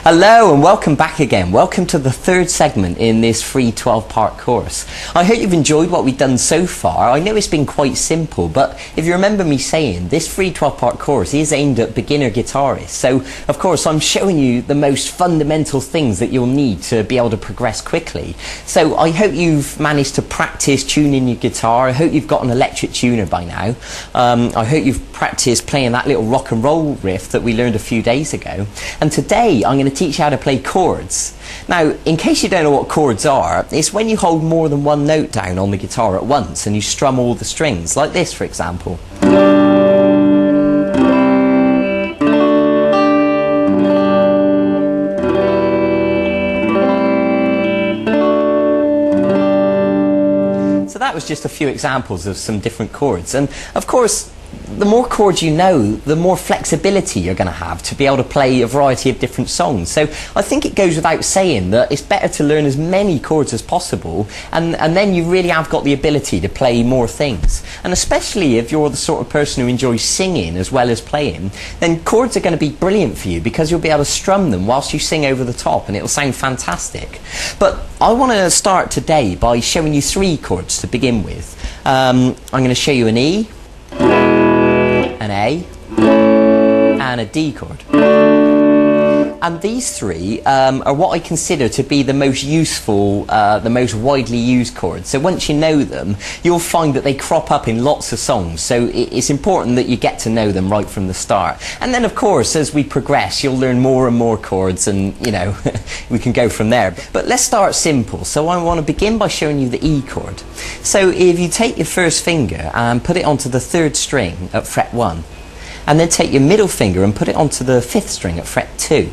Hello and welcome back again. Welcome to the third segment in this free 12-part course. I hope you've enjoyed what we've done so far. I know it's been quite simple, but if you remember me saying, this free 12-part course is aimed at beginner guitarists. So, of course, I'm showing you the most fundamental things that you'll need to be able to progress quickly. So I hope you've managed to practice tuning your guitar. I hope you've got an electric tuner by now. I hope you've practiced playing that little rock and roll riff that we learned a few days ago. And today I'm going to teach you how to play chords. Now, in case you don't know what chords are, it's when you hold more than one note down on the guitar at once and you strum all the strings, like this for example. So that was just a few examples of some different chords, and of course the more chords you know, the more flexibility you're going to have to be able to play a variety of different songs. So I think it goes without saying that it's better to learn as many chords as possible, and then you really have got the ability to play more things. And especially if you're the sort of person who enjoys singing as well as playing, then chords are going to be brilliant for you because you'll be able to strum them whilst you sing over the top and it'll sound fantastic. But I want to start today by showing you three chords to begin with. I'm going to show you an E, an A, and a D chord. And these three are what I consider to be the most useful, the most widely used chords. So once you know them, you'll find that they crop up in lots of songs. So it's important that you get to know them right from the start. And then of course, as we progress, you'll learn more and more chords and, you know, we can go from there. But let's start simple. So I want to begin by showing you the E chord. So if you take your first finger and put it onto the third string at fret 1, and then take your middle finger and put it onto the fifth string at fret 2.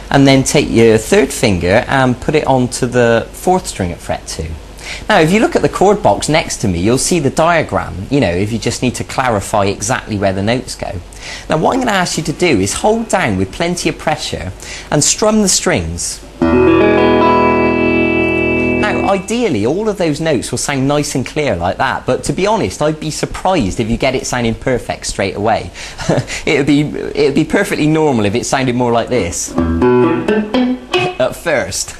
And then take your third finger and put it onto the fourth string at fret 2. Now if you look at the chord box next to me, you'll see the diagram, you know, if you just need to clarify exactly where the notes go. Now what I'm going to ask you to do is hold down with plenty of pressure and strum the strings. Now ideally all of those notes will sound nice and clear like that, but to be honest I'd be surprised if you get it sounding perfect straight away. It'd be perfectly normal if it sounded more like this at first.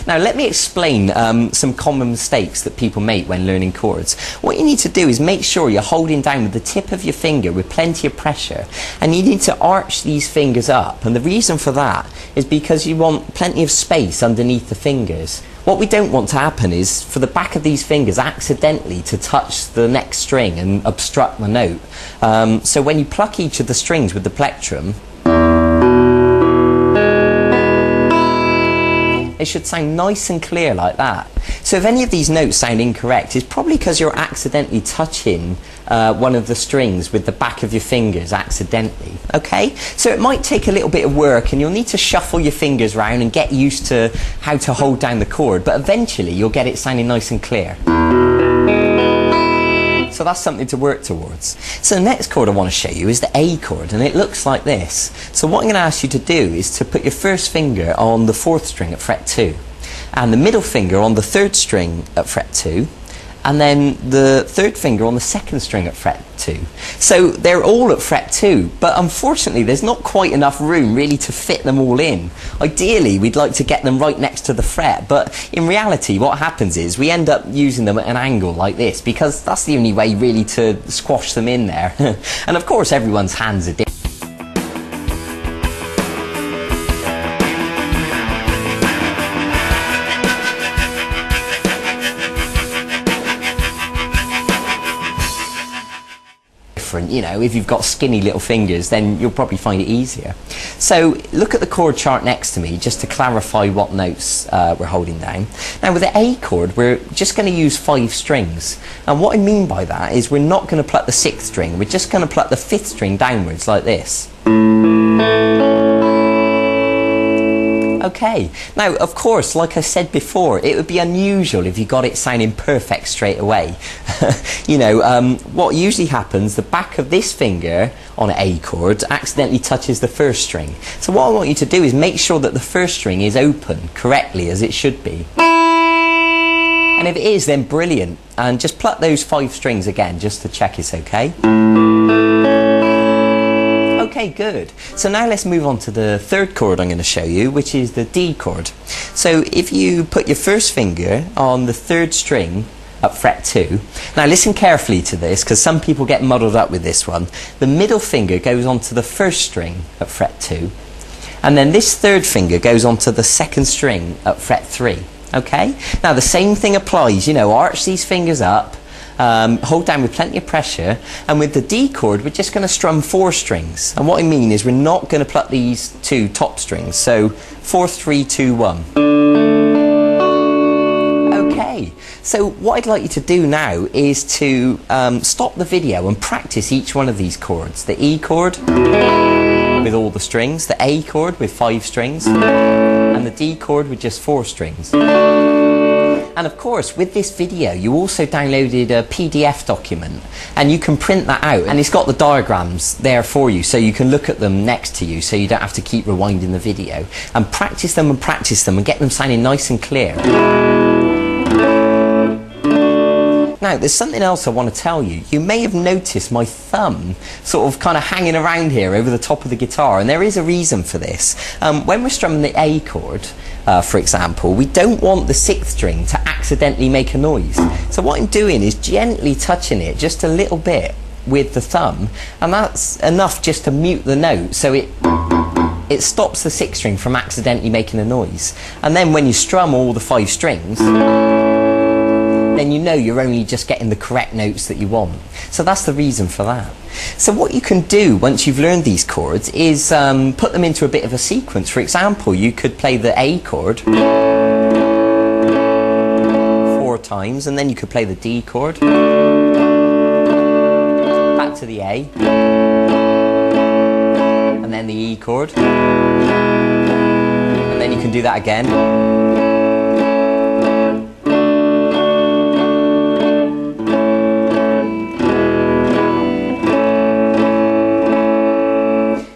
Now let me explain some common mistakes that people make when learning chords. What you need to do is make sure you're holding down with the tip of your finger with plenty of pressure, and you need to arch these fingers up, and the reason for that is because you want plenty of space underneath the fingers. What we don't want to happen is for the back of these fingers accidentally to touch the next string and obstruct the note. So when you pluck each of the strings with the plectrum, it should sound nice and clear like that. So if any of these notes sound incorrect, it's probably because you're accidentally touching one of the strings with the back of your fingers accidentally. Okay? So it might take a little bit of work and you'll need to shuffle your fingers around and get used to how to hold down the chord, but eventually you'll get it sounding nice and clear. So that's something to work towards. So the next chord I want to show you is the A chord, and it looks like this. So what I'm going to ask you to do is to put your first finger on the fourth string at fret 2, and the middle finger on the third string at fret 2, and then the third finger on the second string at fret 2. So they're all at fret 2, but unfortunately there's not quite enough room really to fit them all in. Ideally we'd like to get them right next to the fret, but in reality what happens is we end up using them at an angle like this, because that's the only way really to squash them in there. And of course everyone's hands are different. You know, if you've got skinny little fingers, then you'll probably find it easier. So look at the chord chart next to me just to clarify what notes we're holding down. Now with the A chord we're just going to use 5 strings, and what I mean by that is we're not going to pluck the 6th string, we're just going to pluck the 5th string downwards like this. Okay, now of course, like I said before, it would be unusual if you got it sounding perfect straight away. You know, what usually happens, the back of this finger on an A chord accidentally touches the first string. So what I want you to do is make sure that the first string is open correctly as it should be. And if it is, then brilliant. And just pluck those 5 strings again just to check it's okay. Okay, good. So now let's move on to the third chord I'm going to show you, which is the D chord. So if you put your first finger on the third string at fret 2, now listen carefully to this because some people get muddled up with this one. The middle finger goes onto the first string at fret 2, and then this third finger goes onto the second string at fret 3. Okay? Now the same thing applies, you know, arch these fingers up, hold down with plenty of pressure, and with the D chord we're just going to strum 4 strings. And what I mean is we're not going to pluck these 2 top strings. So 4, 3, 2, 1. Okay, so what I'd like you to do now is to stop the video and practice each one of these chords. The E chord with all the strings, the A chord with 5 strings, and the D chord with just 4 strings. And of course, with this video, you also downloaded a PDF document, and you can print that out, and it's got the diagrams there for you, so you can look at them next to you, so you don't have to keep rewinding the video. And practice them and get them sounding nice and clear. Now, there's something else I want to tell you. You may have noticed my thumb sort of kind of hanging around here over the top of the guitar, and there is a reason for this. When we're strumming the A chord, for example, we don't want the 6th string to accidentally make a noise. So what I'm doing is gently touching it just a little bit with the thumb, and that's enough just to mute the note, so it stops the 6th string from accidentally making a noise. And then when you strum all the 5 strings, then you know you're only just getting the correct notes that you want. So that's the reason for that. So what you can do once you've learned these chords is put them into a bit of a sequence. For example, you could play the A chord 4 times, and then you could play the D chord, back to the A, and then the E chord, and then you can do that again.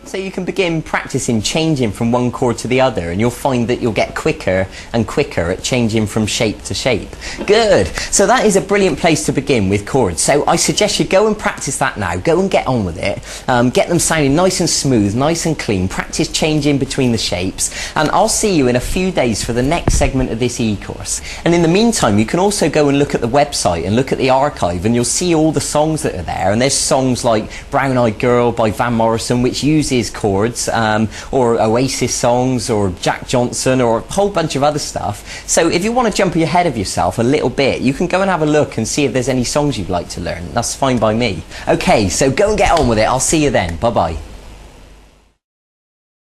So you can begin practicing changing from one chord to the other, and you'll find that you'll get quicker and quicker at changing from shape to shape. Good. So that is a brilliant place to begin with chords. So I suggest you go and practice that now. Go and get on with it. Get them sounding nice and smooth, nice and clean. Practice changing between the shapes. And I'll see you in a few days for the next segment of this e-course. And in the meantime, you can also go and look at the website and look at the archive, and you'll see all the songs that are there. And there's songs like Brown Eyed Girl by Van Morrison, which uses chords, or Oasis songs, or Jack Johnson, or a whole bunch of other stuff. So if you want to jump ahead of yourself a little bit, you can go and have a look and see if there's any songs you'd like to learn. That's fine by me. Okay, so go and get on with it. I'll see you then. Bye bye.